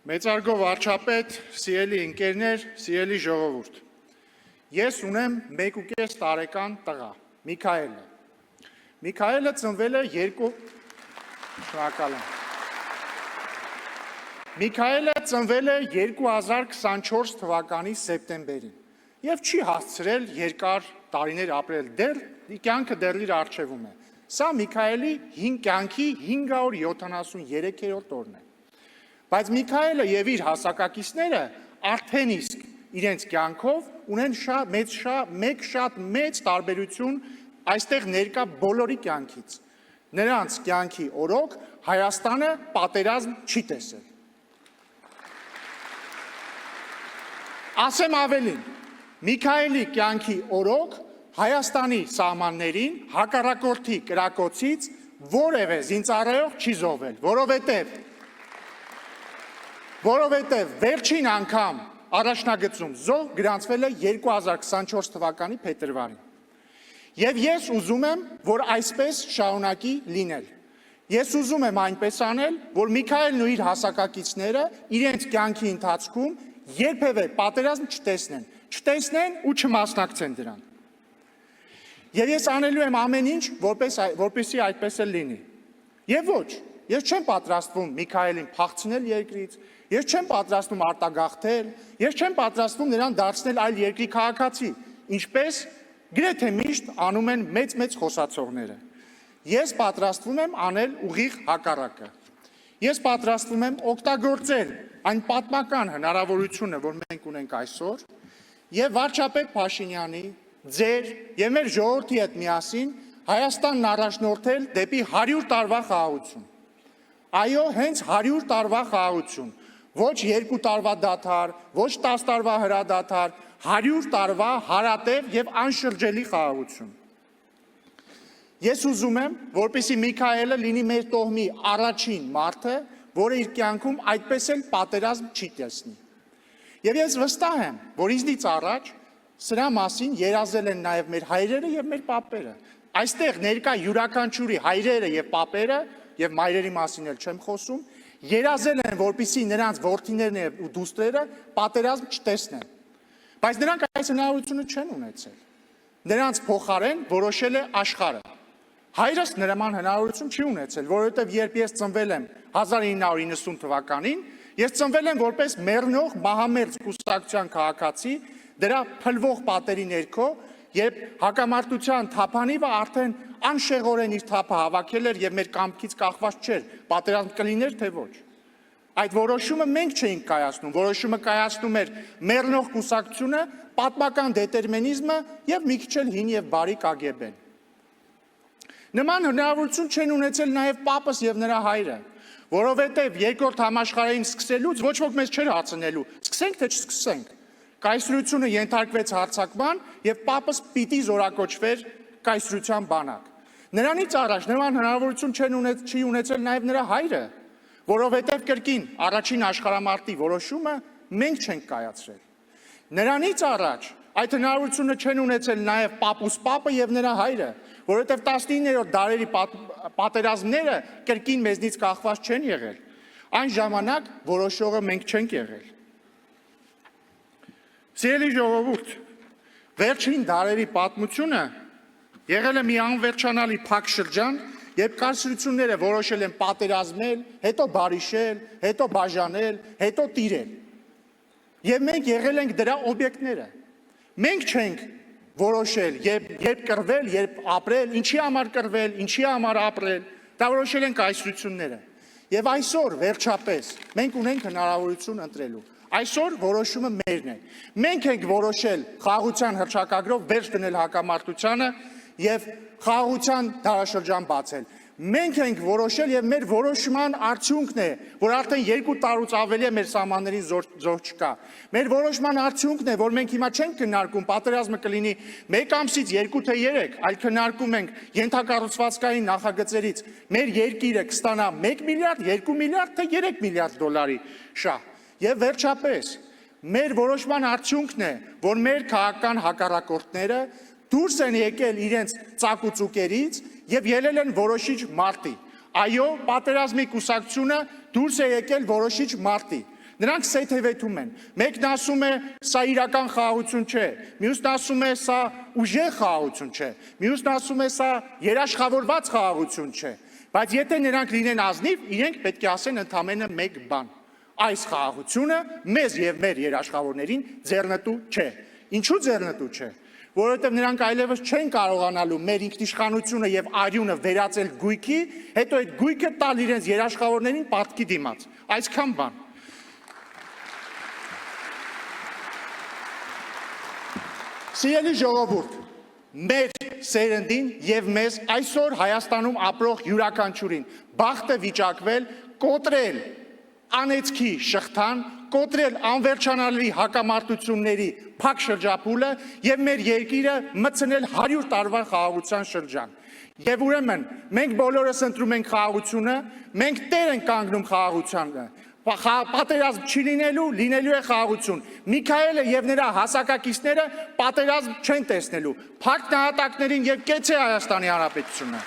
Մեծարգո վարչապետ, սիրելի ընկերներ, սիրելի ժողովուրդ։ Ես ունեմ 1.5 տարեկան տղա, Միքայելը։ Միքայելը ծնվել է Միքայելը ծնվել է 2024 թվականի սեպտեմբերին եւ չի հասցրել երկար տարիներ ապրել դեռ, կյանքը դեռ իր առջևում է։ Սա Միքայելի կյանքի 573-րդ օրն է։ Բայց Միքայելը եւ իր հասակակիցները արդեն իսկ իրենց կյանքով ունեն շատ մեծ տարբերություն այստեղ ներկա բոլորի կյանքից։ Նրանց կյանքի օրոք Հայաստանը պատերազմ չի տեսել։ Ասեմ ավելին, Միքայելի կյանքի օրոք Հայաստանի սահմաններին հակառակորդի կրակոցից որևէ զինծառայող չի զոհվել, որովհետև վերջին անգամ առաջնագծում զոհ գրանցվել է 2024 թվականի փետրվարին։ Եվ ես ուզում եմ, որ այսպես շարունակի լինել։ Ես ուզում եմ այնպես անել, որ Միքայելն ու իր հասակակիցները իրենց կյանքի ընթացքում երբևէ պատերազմ չտեսնեն ու չմասնակցեն դրան։ Եվ ես անելու եմ ամեն ինչ, որպեսզի այդպես էլ լինի։ Եվ ոչ, ես չեմ պատրաստվում Միքայելին փախցնել երկրից, ես չեմ պատրաստվում արտագաղթել, ես չեմ պատրաստվում նրան դարձնել այլ երկրի քաղաքացի, ինչպես գրեթե միշտ անում են մեծ խոսացողները։ Ես պատրաստվում եմ անել ուղիղ հակառակը։ Ես պատրաստվում եմ օգտագործել այն պատմական հնարավորությունը, որ մենք ունենք այսօր, եւ վարչապետ Փաշինյանի, ձեր եւ մեր ժողովրդի հետ միասին Հայաստանն առաջնորդել դեպի 100 տարվա խաղաղություն։ Այո, հենց 100 տարվա խաղաղություն, ոչ 2 տարվա դադար, ոչ 10 տարվա հրադադար, 100 տարվա հարատև եւ անշրջելի խաղաղություն։ Ես ուզում եմ, որպեսզի Միքայելը լինի մեր տոհմի առաջին մարդը, որը իր կյանքում այդպես էլ պատերազմ չի տեսնի։ Եվ ես վստահ եմ, որ ինձնից առաջ սրա մասին երազել են նաև մեր հայրերը եւ մեր պապերը։ Այստեղ ներկա յուրաքանչյուրի հայրերը եւ պապերը, եւ մայրերի մասին էլ չեմ խոսում, երազել են, որպեսզի նրանց որդիներն ու դուստրերը պատերազմ չտեսնեն։ Բայց նրանք այս հնարավորությունը չեն ունեցել։ Նրանց փոխարեն որոշել է աշխարհը։ Հայրս նման հնարավորություն չի ունեցել, որովհետև երբ ես ծնվել եմ 1990 թվականին, ես ծնվել եմ որպես մեռնող մահամերձ կուսակցության քաղաքացի, դրա փլվող պատերի ներքո, երբ հակամարտության թափանիվը արդեն անշեղորեն իր թափը հավաքել էր եւ մեր կամքից կախված չէր, պատերազմ կլիներ թե ոչ։ Այդ որոշումը մենք չէինք կայացնում, որոշումը կայացնում էր մեռնող կուսակցությունը, պատմական դետերմինիզմը եւ մի քիչ էլ հին եւ բարի KGB-ն։ Նման հնարավորություն չեն ունեցել նաև պապս եւ նրա հայրը, որովհետեւ երկրորդ համաշխարհային սկսելուց ոչ ոք մեզ չէր հացնելու, սկսենք թե չսկսենք։ Կայսրությունը ենթարկվեց հարձակման եւ պապս պիտի զորակոչվեր կայսրության բանակ։ Նրանից առաջ նման հնարավորություն չի ունեցել նաև նրա հայրը, որովհետեւ կրկին առաջին աշխարհամարտի որոշումը մենք չենք կայացրել։ Նրանից առաջ այդ հնարավորությունը չեն ունեցել նաև պապուս պապը եւ նրա հայրը, որովհետև 19-րդ դարերի պատերազմները կրկին մեզնից կախված չեն եղել։ Այն ժամանակ որոշողը մենք չենք եղել։ Սիրելի ժողովուրդ, վերջին դարերի պատմությունը եղել է մի անվերջանալի փակ շրջան, երբ կայսրությունները որոշել են պատերազմել, հետո բարիշել, հետո բաժանել, հետո տիրել։ Եվ մենք եղել ենք դրա օբյեկտները։ Մենք չենք որոշել, երբ կռվել, երբ ապրել, ինչի համար կռվել, ինչի համար ապրել, դա որոշել են կայսրությունները։ Եվ այսօր վերջապես մենք ունենք հնարավորություն ընտրելու։ Այսօր որոշումը մերն է։ Մենք ենք որոշել խաղաղության հռչակագրով վերջ դնել հակամարտությանը եւ խաղաղության դարաշրջան բացել։ Մենք ենք որոշել եւ մեր որոշման արդյունքն է, որ արդեն 2 տարուց ավելի է մեր սահմաններին զոհ չկա։ Մեր որոշման արդյունքն է, որ մենք հիմա չենք քննարկում պատերազմը կլինի 1 ամսից 2 թե 3, այլ քննարկում ենք ենթակառուցվածքային նախագծերից մեր երկիրը կստանա 1 միլիարդ, 2 միլիարդ թե 3 միլիարդ դոլարի շահ։ Եվ վերջապես մեր որոշման արդյունքն է, որ մեր քաղաքական հակառակորդները դուրս են եկել իրենց ծակուծուկերից եւ ելել են որոշիչ մարտի։ Այո, պատերազմի կուսակցությունը դուրս է եկել որոշիչ մարտի։ Նրանք սեթևեթում են։ Մեկն ասում է, սա իրական խաղաղություն չէ, մյուսն ասում է, սա ուժեղ խաղաղություն չէ, մյուսն ասում է, սա երաշխավորված խաղաղություն չէ։ Բայց եթե նրանք լինեն ազնիվ, իրենք պետք է ասեն ընդամենը մեկ բան. այս խաղաղությունը մեզ եւ մեր երաշխավորներին ձեռնտու չէ։ Ինչու ձեռնտու չէ։ Որովհետև նրանք այլևս չեն կարողանալու մեր ինքնիշխանությունը եւ արյունը վերածել գույքի, հետո այդ գույքը տալ իրենց երաշխավորներին պատկի դիմաց։ Այսքան բան։ Սիրելի ժողովուրդ, մեր սերնդին եւ մեզ այսօր Հայաստանում ապրող յուրաքանչյուրին բախտ է վիճակվել կոտրել անեծքի շղթան, կոտրել անվերջանալի հակամարտությունների փակ շրջափուլը եւ մեր երկիրը մտցնել 100 տարվա խաղաղության շրջան։ Եվ ուրեմն մենք բոլորս ընտրում ենք խաղաղությունը, մենք տեր ենք կանգնում խաղաղությանը։ Պատերազմ չի լինելու է խաղաղություն։ Միքայելը եւ նրա հասակակիցները պատերազմ չեն տեսնելու։ Փակ նահատակներին եւ կեցե Հայաստանի Հանրապետությունը։